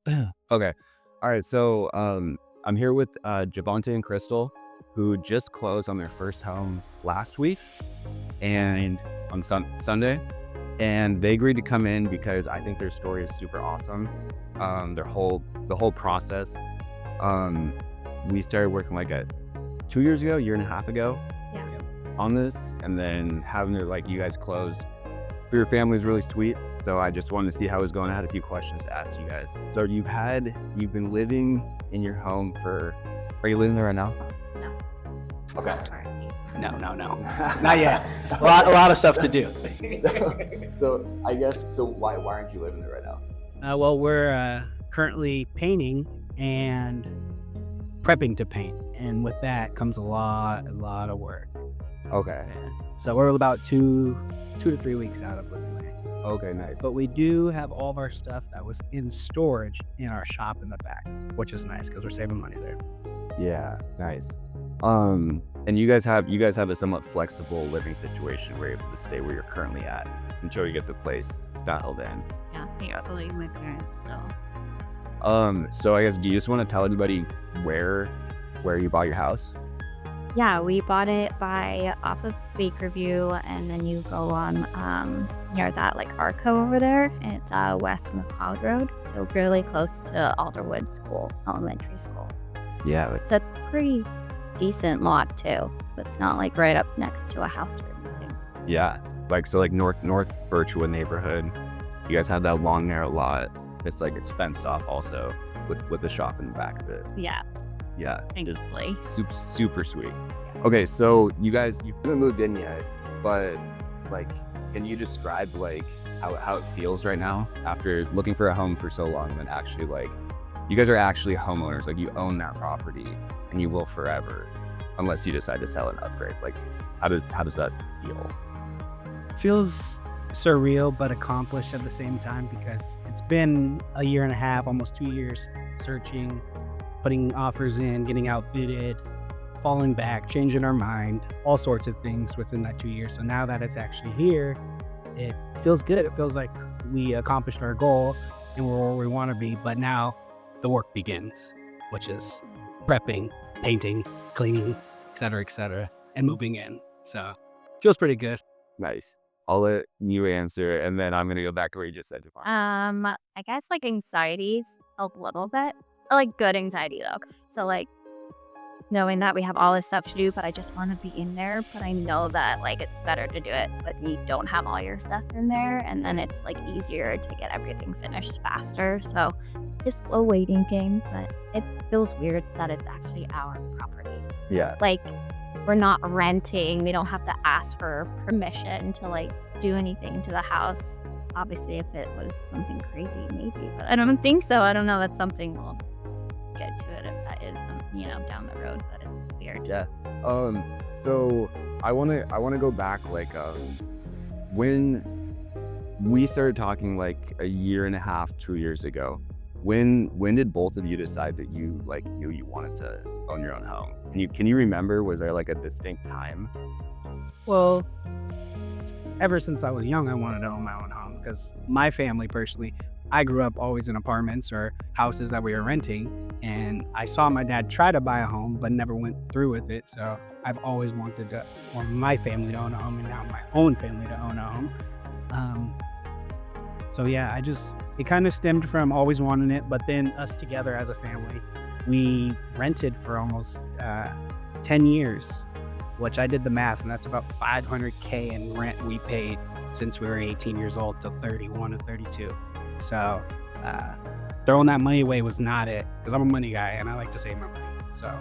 Okay. All right. So I'm here with Javante and Crystal, who just closed on their first home last week and on Sunday. And they agreed to come in because I think their story is super awesome. The whole process. Um, we started working like 2 years ago, year and a half ago Yeah. on this, and then having it like you guys closed for your family is really sweet. So I just wanted to see how it was going. I had a few questions to ask you guys. So you've been living in your home are you living there right now? No. Okay. Sorry. No, no, no, not yet. A lot of stuff to do. So I guess, so why aren't you living there right now? Well, we're currently painting and prepping to paint, and with that comes a lot of work. Okay. So we're about 2 to 3 weeks out of living there. Okay, nice. But we do have all of our stuff that was in storage in our shop in the back, which is nice because we're saving money there. Yeah, nice. And you guys have a somewhat flexible living situation where you're able to stay where you're currently at until you get the place dialed in. Yeah, thankfully my parents still. So I guess, do you just want to tell everybody where you bought your house? Yeah, we bought it off of Bakerview, and then you go on near that like Arco over there. It's West McLeod Road, so really close to Alderwood School, elementary schools. Yeah. It's a pretty decent lot too, so it's not like right up next to a house or anything. Yeah. Like North Birchwood neighborhood. You guys have that long narrow lot. It's fenced off also with the shop in the back of it. Yeah, Yeah. thankfully. Super sweet. Okay, so you haven't moved in yet, but like, can you describe like how it feels right now after looking for a home for so long, and then actually like you guys are actually homeowners, like you own that property and you will forever, unless you decide to sell and upgrade. Like, how does that feel? Feels surreal but accomplished at the same time because it's been a year and a half, almost 2 years, searching, putting offers in, getting outbidded, falling back, changing our mind, all sorts of things within that 2 years. So now that it's actually here, it feels good. It feels like we accomplished our goal and we're where we want to be. But now the work begins, which is prepping, painting, cleaning, et cetera, and moving in. So feels pretty good. Nice. I'll let you answer, and then I'm gonna go back to where you just said. I guess like anxieties help a little bit. Like good anxiety though. So like knowing that we have all this stuff to do, but I just want to be in there. But I know that like it's better to do it, but you don't have all your stuff in there, and then it's like easier to get everything finished faster. So just a waiting game, but it feels weird that it's actually our property. Yeah. Like we're not renting. We don't have to ask for permission to like do anything to the house. Obviously, if it was something crazy, maybe, but I don't think so. I don't know. That's something we'll get to it if that is down the road, but it's weird. Yeah. So I wanna go back like when we started talking like a year and a half, 2 years ago. When did both of you decide that you like knew you wanted to own your own home? Can you remember? Was there like a distinct time? Well, ever since I was young, I wanted to own my own home because my family personally, I grew up always in apartments or houses that we were renting, and I saw my dad try to buy a home but never went through with it. So I've always wanted my family to own a home, and now my own family to own a home. So yeah, it kind of stemmed from always wanting it, but then us together as a family, we rented for almost 10 years, which I did the math, and that's about $500K in rent we paid since we were 18 years old till 31 or 32. So throwing that money away was not it, because I'm a money guy and I like to save my money. So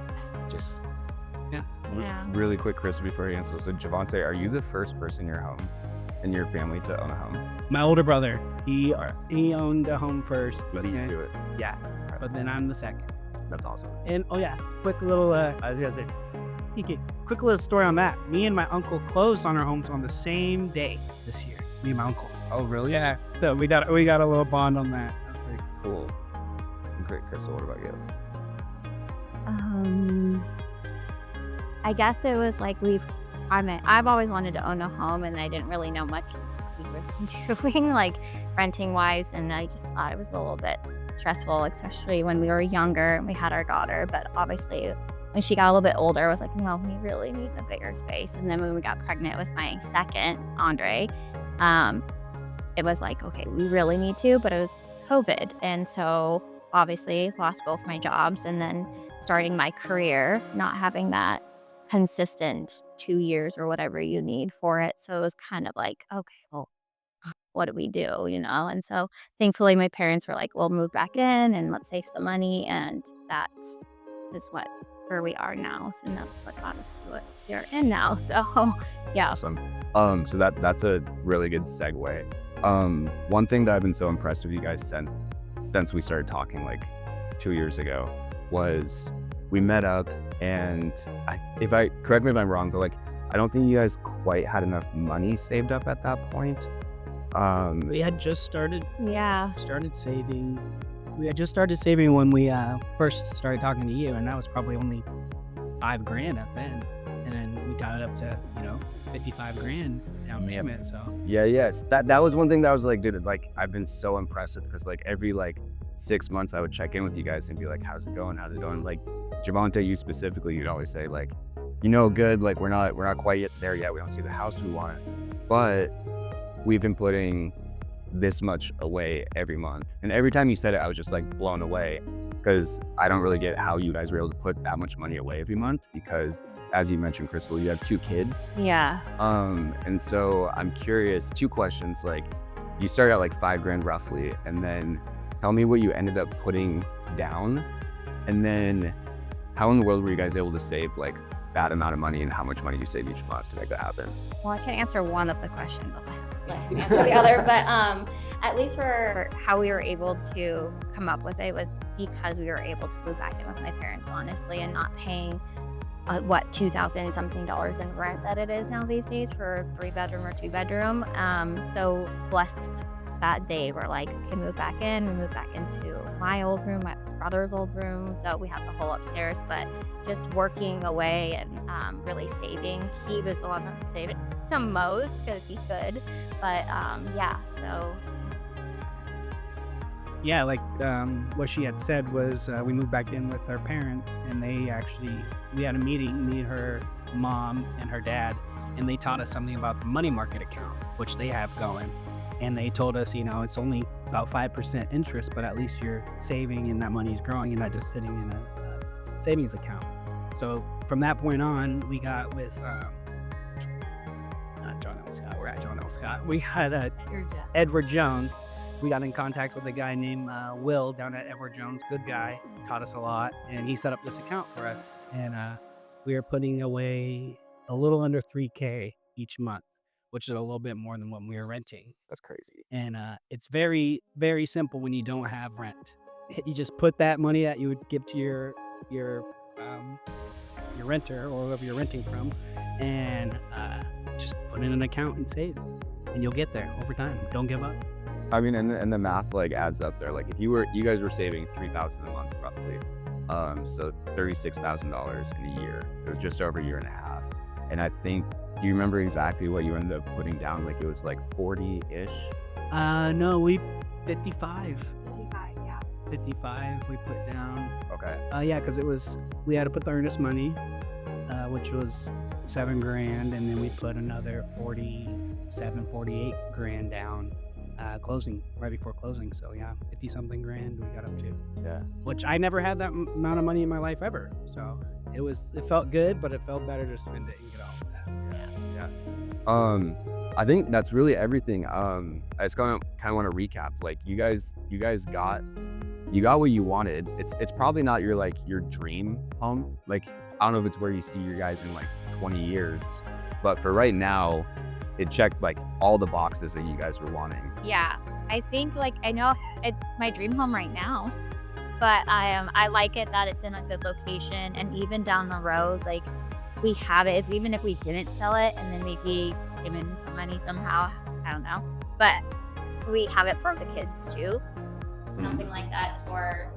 just, yeah. Yeah. Really quick, Chris, before you answer. So Javante, are you the first person in your family to own a home? My older brother, he owned a home first. You beat me to it. Yeah, but then I'm the second. That's awesome. And oh yeah, quick little quick little story on that. Me and my uncle closed on our homes on the same day this year. Me and my uncle. Oh, really? Yeah, so we got a little bond on that. That's pretty Cool. Great, Crystal. What about you? I guess it was like I've always wanted to own a home, and I didn't really know much what we were doing, like renting wise, and I just thought it was a little bit stressful, especially when we were younger and we had our daughter. But obviously, when she got a little bit older, I was like, well, we really need a bigger space. And then when we got pregnant with my second, Andre, it was like, okay, we really need to, but it was COVID. And so obviously lost both my jobs, and then starting my career, not having that consistent 2 years or whatever you need for it. So it was kind of like, okay, well, what do we do, And so thankfully my parents were like, we'll move back in and let's save some money. And that is where we are now. And that's what got us to what we're in now. So yeah. Awesome. So that's a really good segue. One thing that I've been so impressed with you guys since we started talking like 2 years ago was we met up, and correct me if I'm wrong, but like I don't think you guys quite had enough money saved up at that point. We had just started Yeah. saving. We had just started saving when we first started talking to you, and that was probably only $5,000 at then. And then we got it up to, $55,000 down payment. So Yes. That was one thing that I was like, dude, like I've been so impressed with, because like every like 6 months I would check in with you guys and be like, how's it going? How's it going? Like Javante, you specifically, you'd always say like, good, like we're not quite there yet. We don't see the house we want, but we've been putting this much away every month. And every time you said it, I was just like blown away, because I don't really get how you guys were able to put that much money away every month, because as you mentioned, Crystal, you have 2 kids. Yeah. And so I'm curious, 2 questions. Like you started at like $5,000 roughly, and then tell me what you ended up putting down. And then how in the world were you guys able to save like that amount of money, and how much money you save each month to make that happen? Well, I can answer one of the questions, but I can answer the other. But at least for how we were able to come up with it was because we were able to move back in with my parents, honestly, and not paying $2,000 something in rent that it is now these days for a 3-bedroom or 2-bedroom. So blessed that day. We're like, okay, move back in. We moved back into my old room, my brother's old room. So we have the whole upstairs, but just working away and really saving. He was the one that saved the most because he could. But yeah, so. yeah, like what she had said was we moved back in with our parents, and we had a meeting, me, her mom, and her dad, and they taught us something about the money market account, which they have going. And they told us, it's only about 5% interest, but at least you're saving and that money is growing and not just sitting in a savings account. So from that point on, we got with not John L. Scott. We're at John L. Scott. We had Edward Jones. We got in contact with a guy named Will down at Edward Jones. Good guy, taught us a lot, and he set up this account for us. And we are putting away a little under $3,000 each month, which is a little bit more than what we were renting. That's crazy. And it's very, very simple when you don't have rent. You just put that money that you would give to your renter or whoever you're renting from, and just put in an account and save, and you'll get there over time. Don't give up. I mean, and the math like adds up there. Like if you guys were saving $3,000 a month roughly, so $36,000 in a year. It was just over a year and a half. And I think, do you remember exactly what you ended up putting down? Like it was like 40-ish? No, 55. 55, yeah. 55 we put down. Okay. Yeah, because we had to put the earnest money, which was $7,000, and then we put another 48,000 down right before closing. So yeah, 50 something grand we got up to. Yeah. Which I never had that amount of money in my life ever. So it felt good, but it felt better to spend it and get all of that. Yeah. I think that's really everything. I just kind of want to recap. Like you guys got what you wanted. It's probably not your dream home. Like I don't know if it's where you see your guys in like 20 years, but for right now, it checked like all the boxes that you guys were wanting. Yeah, I think I know it's my dream home right now, but I like it that it's in a good location, and even down the road, like we have it. Even if we didn't sell it, and then maybe give in some money somehow, I don't know, but we have it for the kids too, something like that, or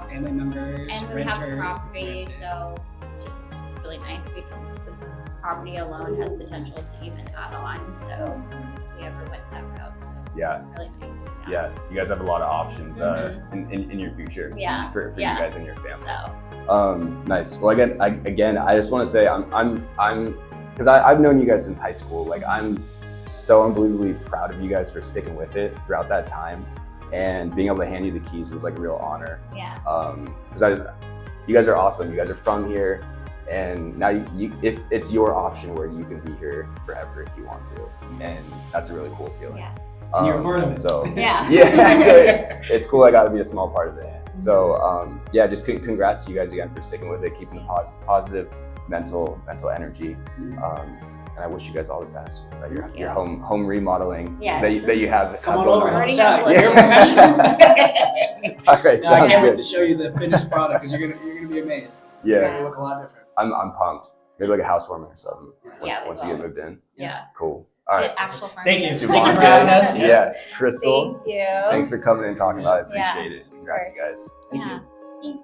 Family members, and we have a property, so it's really nice. The property alone has potential to even add on, so if we ever went that route. So Yeah. Really nice. Yeah, you guys have a lot of options Mhm. in your future. Yeah. For Yeah. you guys and your family. So Nice. Well, again, I just want to say I'm because I've known you guys since high school. Like I'm so unbelievably proud of you guys for sticking with it throughout that time, and being able to hand you the keys was like a real honor. yeah. Because you guys are awesome. You guys are from here, and now if it's your option where you can be here forever if you want to, and that's a really cool feeling. Yeah. And you're a part of it. So Yeah. yeah, so it's cool. I got to be a small part of it. So yeah, just congrats to you guys again for sticking with it, keeping the positive mental energy. And I wish you guys all the best at your home remodeling Yes. that you have. Come on going over, on. help us Already out. have You're a one. professional. All right, No, I sounds can't wait good. to show you the finished product because you're gonna be amazed. It's Yeah. gonna look a lot different. I'm pumped. Maybe like a housewarming or something. Yeah, Once we you get will. moved in. Yeah. Cool. All right. Get actual Thank you. furniture. Thank you for having us. Yeah. Crystal. Thank you. Thanks for coming and talking about it. Yeah. Appreciate it. Congrats, you guys. Thank Yeah. you. Thank